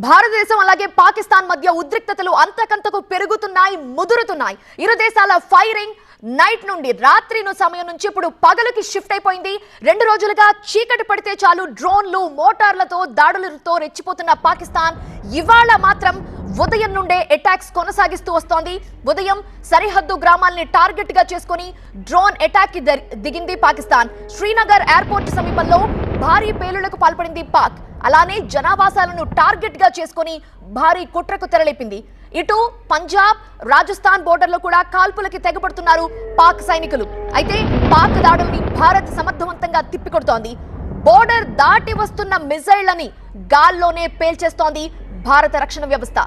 భారతదేశం అలాగే పాకిస్తాన్ మధ్య ఉద్రిక్తతలు అంతకంతకు పెరుగుతున్నాయి, ముదురుతున్నాయి. ఇరు దేశాల ఫైరింగ్ నైట్ నుండి రాత్రి సమయం నుంచి ఇప్పుడు పగలుకి షిఫ్ట్ అయిపోయింది. 2 రోజులుగా చీకటి పడితే చాలు డ్రోన్లు మోటార్లతో దాడులతో రెచ్చిపోతున్న పాకిస్తాన్ ఇవాళ మాత్రం ఉదయం నుండే అటాక్స్ కొనసాగిస్తూ వస్తోంది. ఉదయం సరిహద్దు గ్రామాల్ని టార్గెట్ గా చేసుకుని డ్రోన్ అటాక్ కి దిగింది పాకిస్తాన్. శ్రీనగర్ ఎయిర్పోర్ట్ సమీపంలో భారీ పేలుళ్లకు పాల్పడింది పాక్. అలానే జనావాసాలను టార్గెట్ గా చేసుకుని భారీ కుట్రకు తెరలేపింది. ఇటు పంజాబ్ రాజస్థాన్ బోర్డర్ లో కూడా కాల్పులకి తెగబడుతున్నారు పాక్ సైనికులు. అయితే పాక్ దాడుల్ని భారత్ సమర్థవంతంగా తిప్పికొడుతోంది. బోర్డర్ దాటి వస్తున్న మిసైళ్లని గాల్లోనే పేల్చేస్తోంది భారత రక్షణ వ్యవస్థ.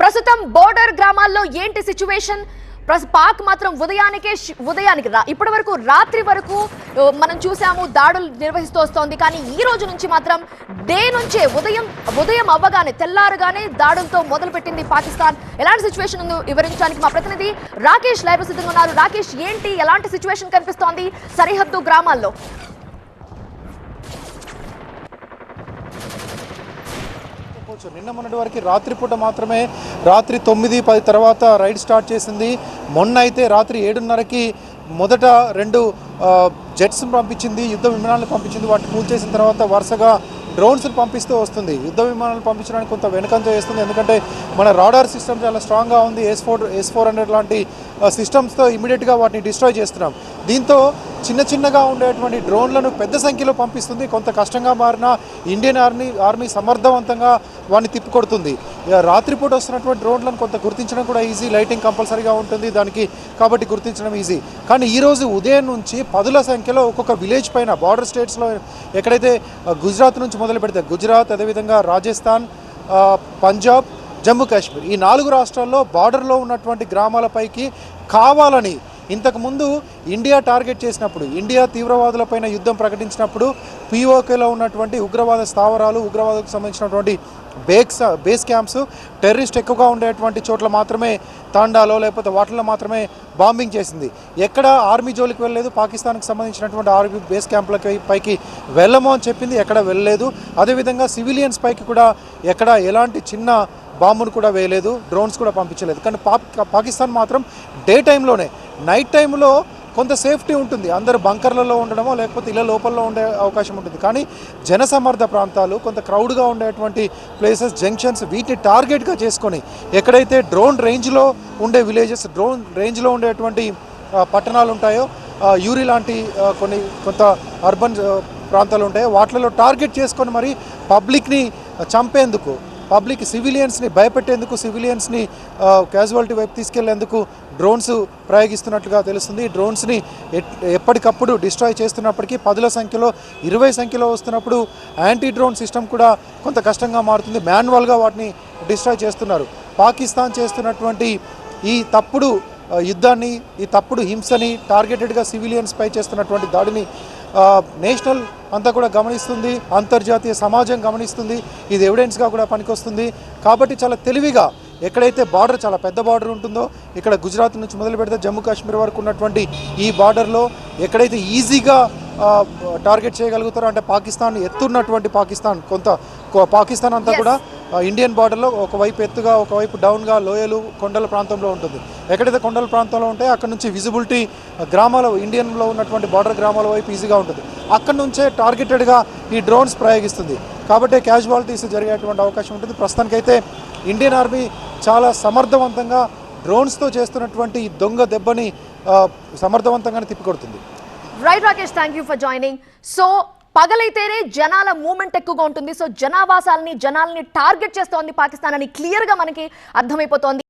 ప్రస్తుతం బోర్డర్ గ్రామాల్లో ఏంటి సిచ్యువేషన్? పాక్ మాత్రం ఉదయానికి ఇప్పటి వరకు రాత్రి వరకు మనం చూసాము దాడులు నిర్వహిస్తూ వస్తోంది. కానీ ఈ రోజు నుంచి మాత్రం డే నుంచే ఉదయం అవ్వగానే తెల్లారుగానే దాడులతో మొదలు పెట్టింది పాకిస్తాన్. ఎలాంటి సిచ్యువేషన్ ఉందో వివరించడానికి మా ప్రతినిధి రాకేష్ లైవ్ సిద్ధంగా ఉన్నారు. రాకేష్, ఏంటి ఎలాంటి సిచ్యువేషన్ కనిపిస్తోంది సరిహద్దు గ్రామాల్లో? నిన్న మొన్నటి వరకు రాత్రిపూట మాత్రమే రాత్రి 9-10 తర్వాత రైడ్ స్టార్ట్ చేసింది. మొన్న అయితే రాత్రి 7:30కి మొదట 2 జెట్స్ పంపించింది, యుద్ధ విమానాలను పంపించింది. వాటిని కూల్చేసిన తర్వాత వరుసగా డ్రోన్స్ని పంపిస్తూ వస్తుంది. యుద్ధ విమానాలు పంపించడానికి కొంత వెనుకంజ చేస్తుంది. ఎందుకంటే మన రాడార్ సిస్టమ్ చాలా స్ట్రాంగ్గా ఉంది. S-400 లాంటి సిస్టమ్స్తో ఇమీడియట్గా వాటిని డిస్ట్రాయ్ చేస్తున్నాం. దీంతో చిన్నగా ఉండేటువంటి డ్రోన్లను పెద్ద సంఖ్యలో పంపిస్తుంది. కొంత కష్టంగా మారిన ఇండియన్ ఆర్మీ సమర్థవంతంగా వాటిని తిప్పికొడుతుంది. రాత్రిపూట వస్తున్నటువంటి డ్రోన్లను కొంత గుర్తించడం కూడా ఈజీ, లైటింగ్ కంపల్సరీగా ఉంటుంది దానికి, కాబట్టి గుర్తించడం ఈజీ. కానీ ఈరోజు ఉదయం నుంచి పదుల సంఖ్యలో ఒక్కొక్క విలేజ్ పైన బార్డర్ స్టేట్స్లో ఎక్కడైతే గుజరాత్ నుంచి మొదలు పెడితే గుజరాత్, అదేవిధంగా రాజస్థాన్, పంజాబ్, జమ్మూ కాశ్మీర్, ఈ 4 రాష్ట్రాల్లో బార్డర్లో ఉన్నటువంటి గ్రామాలపైకి కావాలని ఇంతకుముందు ఇండియా టార్గెట్ చేసినప్పుడు, ఇండియా తీవ్రవాదులపైన యుద్ధం ప్రకటించినప్పుడు POKలో ఉన్నటువంటి ఉగ్రవాద స్థావరాలు, ఉగ్రవాదకు సంబంధించినటువంటి బేస్ క్యాంప్స్, టెర్రరిస్ట్ ఎక్కువగా ఉండేటువంటి చోట్ల మాత్రమే, తాండాలో లేకపోతే వాటిల్లో మాత్రమే బాంబింగ్ చేసింది. ఎక్కడ ఆర్మీ జోలికి వెళ్ళలేదు. పాకిస్తాన్కి సంబంధించినటువంటి ఆర్మీ బేస్ క్యాంపులకి పైకి వెళ్ళము అని చెప్పింది, ఎక్కడ వెళ్ళలేదు. అదేవిధంగా సివిలియన్స్ పైకి కూడా ఎక్కడ ఎలాంటి చిన్న బాంబును కూడా వేయలేదు, డ్రోన్స్ కూడా పంపించలేదు. కానీ పాకిస్తాన్ మాత్రం డే టైంలోనే, నైట్ టైంలో కొంత సేఫ్టీ ఉంటుంది, అందరూ బంకర్లలో ఉండడమో లేకపోతే ఇళ్ళ లోపల్లో ఉండే అవకాశం ఉంటుంది. కానీ జనసమర్థ ప్రాంతాలు, కొంత క్రౌడ్గా ఉండేటువంటి ప్లేసెస్, జంక్షన్స్, వీటిని టార్గెట్గా చేసుకొని ఎక్కడైతే డ్రోన్ రేంజ్లో ఉండే విలేజెస్, డ్రోన్ రేంజ్లో ఉండేటువంటి పట్టణాలు ఉంటాయో, యూరి లాంటి కొంత అర్బన్ ప్రాంతాలు ఉంటాయో వాటిలో టార్గెట్ చేసుకొని మరి పబ్లిక్ని చంపేందుకు, పబ్లిక్ సివిలియన్స్ని భయపెట్టేందుకు, సివిలియన్స్ని క్యాజువాలిటీ వైపు తీసుకెళ్లేందుకు డ్రోన్స్ ప్రయోగిస్తున్నట్లుగా తెలుస్తుంది. డ్రోన్స్ని ఎప్పటికప్పుడు డిస్ట్రాయ్ చేస్తున్నప్పటికీ 10ల సంఖ్యలో, 20 సంఖ్యలో వస్తున్నప్పుడు యాంటీ డ్రోన్ సిస్టమ్ కూడా కొంత కష్టంగా మారుతుంది. మాన్యువల్గా వాటిని డిస్ట్రాయ్ చేస్తున్నారు. పాకిస్తాన్ చేస్తున్నటువంటి ఈ తప్పుడు యుద్ధాన్ని, ఈ తప్పుడు హింసని, టార్గెటెడ్గా సివిలియన్స్ పై చేస్తున్నటువంటి దాడిని నేషనల్ అంతా కూడా గమనిస్తుంది, అంతర్జాతీయ సమాజం గమనిస్తుంది. ఇది ఎవిడెన్స్గా కూడా పనికొస్తుంది. కాబట్టి చాలా తెలివిగా ఎక్కడైతే బార్డర్, చాలా పెద్ద బార్డర్ ఉంటుందో, ఇక్కడ గుజరాత్ నుంచి మొదలు పెడితే జమ్మూ కాశ్మీర్ వరకు ఉన్నటువంటి ఈ బార్డర్లో ఎక్కడైతే ఈజీగా టార్గెట్ చేయగలుగుతారో, అంటే పాకిస్తాన్ ఎత్తున్నటువంటి పాకిస్తాన్ అంతా కూడా ఇండియన్ బార్డర్లో ఒకవైపు ఎత్తుగా, ఒకవైపు డౌన్గా, లోయలు, కొండల ప్రాంతంలో ఉంటుంది. ఎక్కడైతే కొండల ప్రాంతంలో ఉంటాయో అక్కడ నుంచి విజిబిలిటీ గ్రామాల, ఇండియన్లో ఉన్నటువంటి బార్డర్ గ్రామాల వైపు ఈజీగా ఉంటుంది. అక్కడ నుంచే టార్గెటెడ్గా ఈ డ్రోన్స్ ప్రయోగిస్తుంది. కాబట్టి క్యాజువాలిటీస్ జరిగేటువంటి అవకాశం ఉంటుంది. ప్రస్తుతానికైతే ఇండియన్ ఆర్మీ చాలా సమర్థవంతంగా డ్రోన్స్తో చేస్తున్నటువంటి దొంగ దెబ్బని సమర్థవంతంగానే తిప్పికొడుతుంది. Right Rakesh, thank you for joining. So పగలైతేనే జనాల మూవ్మెంట్ ఎక్కువగా ఉంటుంది. సో జనాల్ని టార్గెట్ చేస్తోంది పాకిస్తాన్ అని క్లియర్ గా మనకి అర్థమైపోతోంది.